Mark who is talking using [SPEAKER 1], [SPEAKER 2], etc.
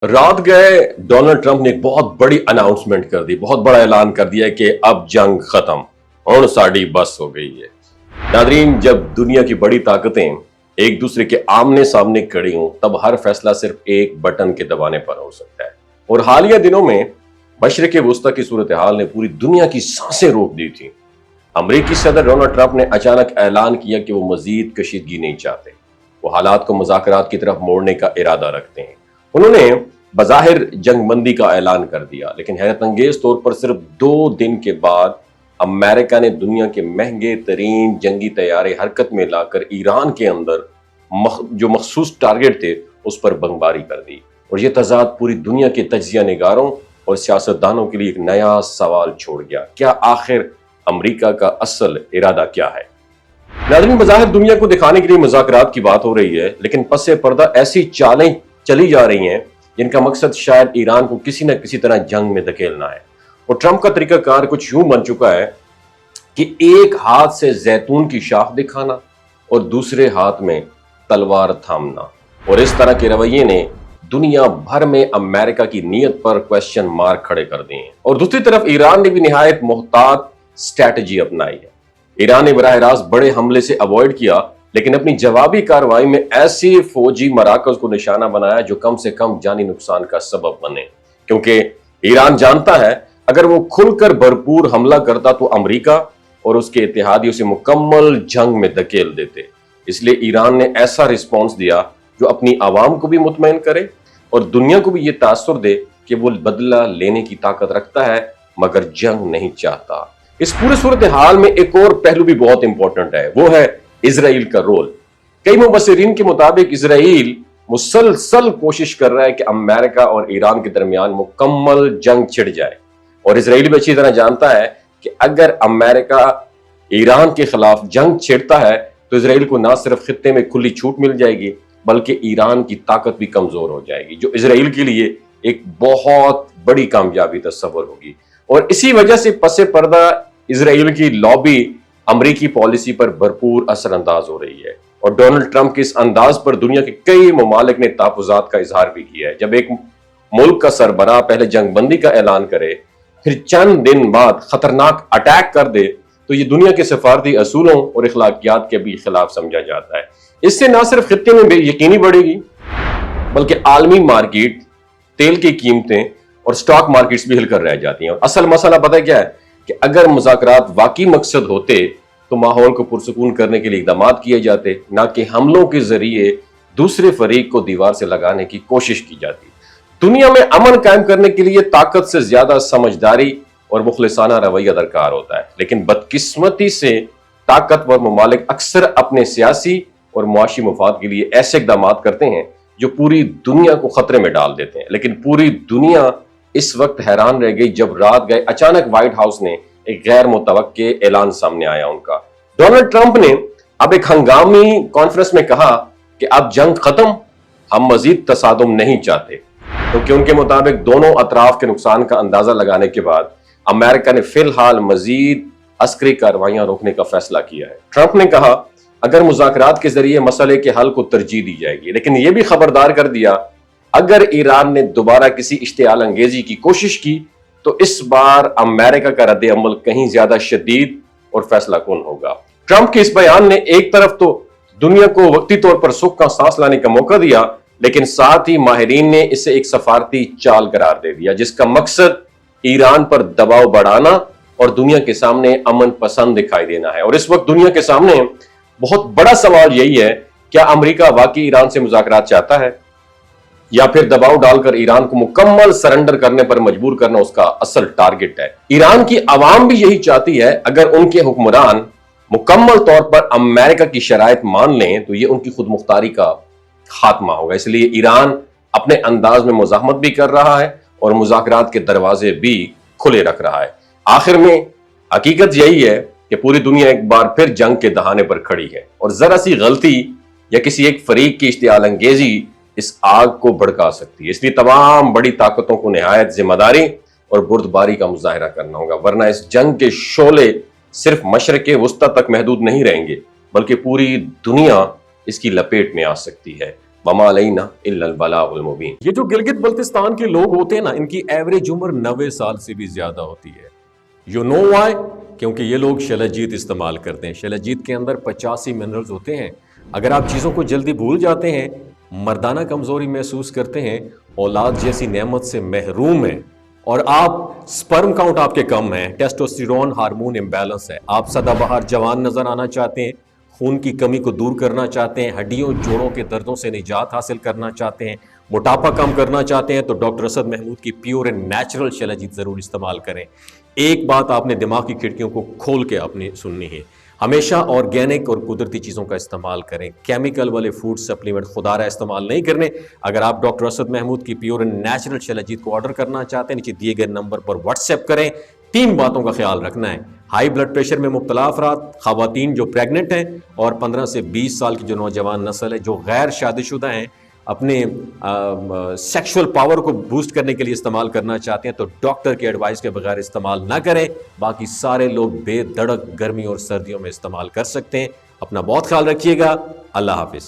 [SPEAKER 1] رات گئے Donald Trump نے ایک بہت بڑی اناؤنسمنٹ کر دی، بہت بڑا اعلان کر دیا کہ اب جنگ ختم اور ساڑی بس ہو گئی ہے۔ ناظرین، جب دنیا کی بڑی طاقتیں ایک دوسرے کے آمنے سامنے کھڑی ہوں تب ہر فیصلہ صرف ایک بٹن کے دبانے پر ہو سکتا ہے، اور حالیہ دنوں میں مشرق وسطی کی صورتحال نے پوری دنیا کی سانسیں روک دی تھی۔ امریکی صدر ڈونلڈ ٹرمپ نے اچانک اعلان کیا کہ وہ مزید کشیدگی نہیں چاہتے، وہ حالات کو مذاکرات کی طرف موڑنے کا ارادہ رکھتے ہیں۔ انہوں نے بظاہر جنگ بندی کا اعلان کر دیا، لیکن حیرت انگیز طور پر صرف 2 دن کے بعد امریکہ نے دنیا کے مہنگے ترین جنگی طیارے حرکت میں لا کر ایران کے اندر جو مخصوص ٹارگٹ تھے اس پر بمباری کر دی، اور یہ تضاد پوری دنیا کے تجزیہ نگاروں اور سیاستدانوں کے لیے ایک نیا سوال چھوڑ گیا: کیا آخر امریکہ کا اصل ارادہ کیا ہے؟ ناظرین، بظاہر دنیا کو دکھانے کے لیے مذاکرات کی بات ہو رہی ہے، لیکن پس پردہ ایسی چالیں چلی جا رہی ہیں جن کا مقصد شاید ایران کو کسی نہ کسی طرح جنگ میں دھکیلنا ہے۔ اور ٹرمپ کا طریقہ کار کچھ یوں بن چکا ہے کہ ایک ہاتھ سے زیتون کی شاخ دکھانا اور دوسرے ہاتھ میں تلوار تھامنا، اور اس طرح کے رویے نے دنیا بھر میں امریکہ کی نیت پر کویسچن مارک کھڑے کر دیے ہیں۔ اور دوسری طرف ایران نے بھی نہایت محتاط اسٹریٹجی اپنائی ہے۔ ایران نے براہ راست بڑے حملے سے اوائڈ کیا، لیکن اپنی جوابی کارروائی میں ایسی فوجی مراکز کو نشانہ بنایا جو کم سے کم جانی نقصان کا سبب بنے، کیونکہ ایران جانتا ہے اگر وہ کھل کر بھرپور حملہ کرتا تو امریکہ اور اس کے اتحادی اسے مکمل جنگ میں دھکیل دیتے۔ اس لیے ایران نے ایسا رسپانس دیا جو اپنی عوام کو بھی مطمئن کرے اور دنیا کو بھی یہ تاثر دے کہ وہ بدلہ لینے کی طاقت رکھتا ہے مگر جنگ نہیں چاہتا۔ اس پورے صورتحال میں ایک اور پہلو بھی بہت امپورٹنٹ ہے، وہ ہے اسرائیل کا رول۔ کئی مبصرین کے مطابق اسرائیل مسلسل کوشش کر رہا ہے کہ امریکہ اور ایران کے درمیان مکمل جنگ چھڑ جائے، اور اسرائیل بھی اچھی طرح جانتا ہے کہ اگر امریکہ ایران کے خلاف جنگ چھڑتا ہے تو اسرائیل کو نہ صرف خطے میں کھلی چھوٹ مل جائے گی بلکہ ایران کی طاقت بھی کمزور ہو جائے گی، جو اسرائیل کے لیے ایک بہت بڑی کامیابی تصور ہوگی۔ اور اسی وجہ سے پس پردہ اسرائیل کی لابی امریکی پالیسی پر بھرپور اثر انداز ہو رہی ہے، اور ڈونلڈ ٹرمپ کے اس انداز پر دنیا کے کئی ممالک نے تحفظات کا اظہار بھی کیا ہے۔ جب ایک ملک کا سربراہ پہلے جنگ بندی کا اعلان کرے پھر چند دن بعد خطرناک اٹیک کر دے تو یہ دنیا کے سفارتی اصولوں اور اخلاقیات کے بھی خلاف سمجھا جاتا ہے۔ اس سے نہ صرف خطے میں بے یقینی بڑھے گی بلکہ عالمی مارکیٹ، تیل کی قیمتیں اور سٹاک مارکیٹس بھی ہل کر رہ جاتی ہیں۔ اور اصل مسئلہ پتہ کیا ہے کہ اگر مذاکرات واقعی مقصد ہوتے تو ماحول کو پرسکون کرنے کے لیے اقدامات کیے جاتے، نہ کہ حملوں کے ذریعے دوسرے فریق کو دیوار سے لگانے کی کوشش کی جاتی۔ دنیا میں امن قائم کرنے کے لیے طاقت سے زیادہ سمجھداری اور مخلصانہ رویہ درکار ہوتا ہے، لیکن بدقسمتی سے طاقتور ممالک اکثر اپنے سیاسی اور معاشی مفاد کے لیے ایسے اقدامات کرتے ہیں جو پوری دنیا کو خطرے میں ڈال دیتے ہیں۔ لیکن پوری دنیا اس وقت حیران رہ گئی جب رات گئے اچانک وائٹ ہاؤس نے ایک غیر متوقع اعلان سامنے آیا ان کا۔ ڈونلڈ ٹرمپ نے اب ایک ہنگامی کانفرنس میں کہا کہ اب جنگ ختم، ہم مزید تصادم نہیں چاہتے، کیونکہ ان کے مطابق دونوں اطراف کے نقصان کا اندازہ لگانے کے بعد امریکہ نے فی الحال مزید عسکری کارروائیاں روکنے کا فیصلہ کیا ہے۔ ٹرمپ نے کہا اگر مذاکرات کے ذریعے مسئلے کے حل کو ترجیح دی جائے گی، لیکن یہ بھی خبردار کر دیا اگر ایران نے دوبارہ کسی اشتعال انگیزی کی کوشش کی تو اس بار امریکہ کا رد عمل کہیں زیادہ شدید اور فیصلہ کن ہوگا۔ ٹرمپ کے اس بیان نے ایک طرف تو دنیا کو وقتی طور پر سکھ کا سانس لانے کا موقع دیا، لیکن ساتھ ہی ماہرین نے اسے ایک سفارتی چال قرار دے دیا جس کا مقصد ایران پر دباؤ بڑھانا اور دنیا کے سامنے امن پسند دکھائی دینا ہے۔ اور اس وقت دنیا کے سامنے بہت بڑا سوال یہی ہے، کیا امریکہ واقعی ایران سے مذاکرات چاہتا ہے یا پھر دباؤ ڈال کر ایران کو مکمل سرنڈر کرنے پر مجبور کرنا اس کا اصل ٹارگٹ ہے؟ ایران کی عوام بھی یہی چاہتی ہے۔ اگر ان کے حکمران مکمل طور پر امریکہ کی شرائط مان لیں تو یہ ان کی خود مختاری کا خاتمہ ہوگا۔ اس لیے ایران اپنے انداز میں مزاحمت بھی کر رہا ہے اور مذاکرات کے دروازے بھی کھلے رکھ رہا ہے۔ آخر میں حقیقت یہی ہے کہ پوری دنیا ایک بار پھر جنگ کے دہانے پر کھڑی ہے، اور ذرا سی غلطی یا کسی ایک فریق کی اشتعال انگیزی اس آگ کو بھڑکا سکتی ہے۔ اس لیے تمام بڑی طاقتوں کو نہایت ذمہ داری اور بردباری کا مظاہرہ کرنا ہوگا، ورنہ اس جنگ کے شعلے صرف مشرق وسطی تک محدود نہیں رہیں گے بلکہ پوری دنیا اس کی لپیٹ میں آ سکتی ہے۔ وما علینا الا البلاغ المبین۔
[SPEAKER 2] یہ جو گلگت بلتستان کے لوگ ہوتے ہیں نا، ان کی ایوریج عمر 90 سال سے بھی زیادہ ہوتی ہے۔ You know why? کیونکہ یہ لوگ شلجیت استعمال کرتے ہیں۔ شلجیت کے اندر 85 منرلز ہوتے ہیں۔ اگر آپ چیزوں کو جلدی بھول جاتے ہیں، مردانہ کمزوری محسوس کرتے ہیں، اولاد جیسی نعمت سے محروم ہیں، اور آپ سپرم کاؤنٹ آپ کے کم ہیں، ٹیسٹوسٹیرون ہارمون امبیلنس ہے، آپ سدا بہار جوان نظر آنا چاہتے ہیں، خون کی کمی کو دور کرنا چاہتے ہیں، ہڈیوں جوڑوں کے دردوں سے نجات حاصل کرنا چاہتے ہیں، موٹاپا کم کرنا چاہتے ہیں، تو ڈاکٹر اسد محمود کی پیور اینڈ نیچرل شلجیت ضرور استعمال کریں۔ ایک بات آپ نے دماغ کی کھڑکیوں کو کھول کے اپنی سننی ہے، ہمیشہ آرگینک اور قدرتی چیزوں کا استعمال کریں، کیمیکل والے فوڈ سپلیمنٹ خدا رہا استعمال نہیں کرنے۔ اگر آپ ڈاکٹر اسد محمود کی پیور اینڈ نیچرل شلجیت کو آرڈر کرنا چاہتے ہیں، نیچے دیے گئے نمبر پر واٹس ایپ کریں۔ 3 باتوں کا خیال رکھنا ہے: ہائی بلڈ پریشر میں مبتلا افراد، خواتین جو پریگننٹ ہیں، اور 15 سے 20 سال کی جو نوجوان نسل ہے جو غیر شادی شدہ ہیں، اپنے سیکشول پاور کو بوسٹ کرنے کے لیے استعمال کرنا چاہتے ہیں، تو ڈاکٹر کے ایڈوائس کے بغیر استعمال نہ کریں۔ باقی سارے لوگ بے دھڑک گرمی اور سردیوں میں استعمال کر سکتے ہیں۔ اپنا بہت خیال رکھیے گا۔ اللہ حافظ۔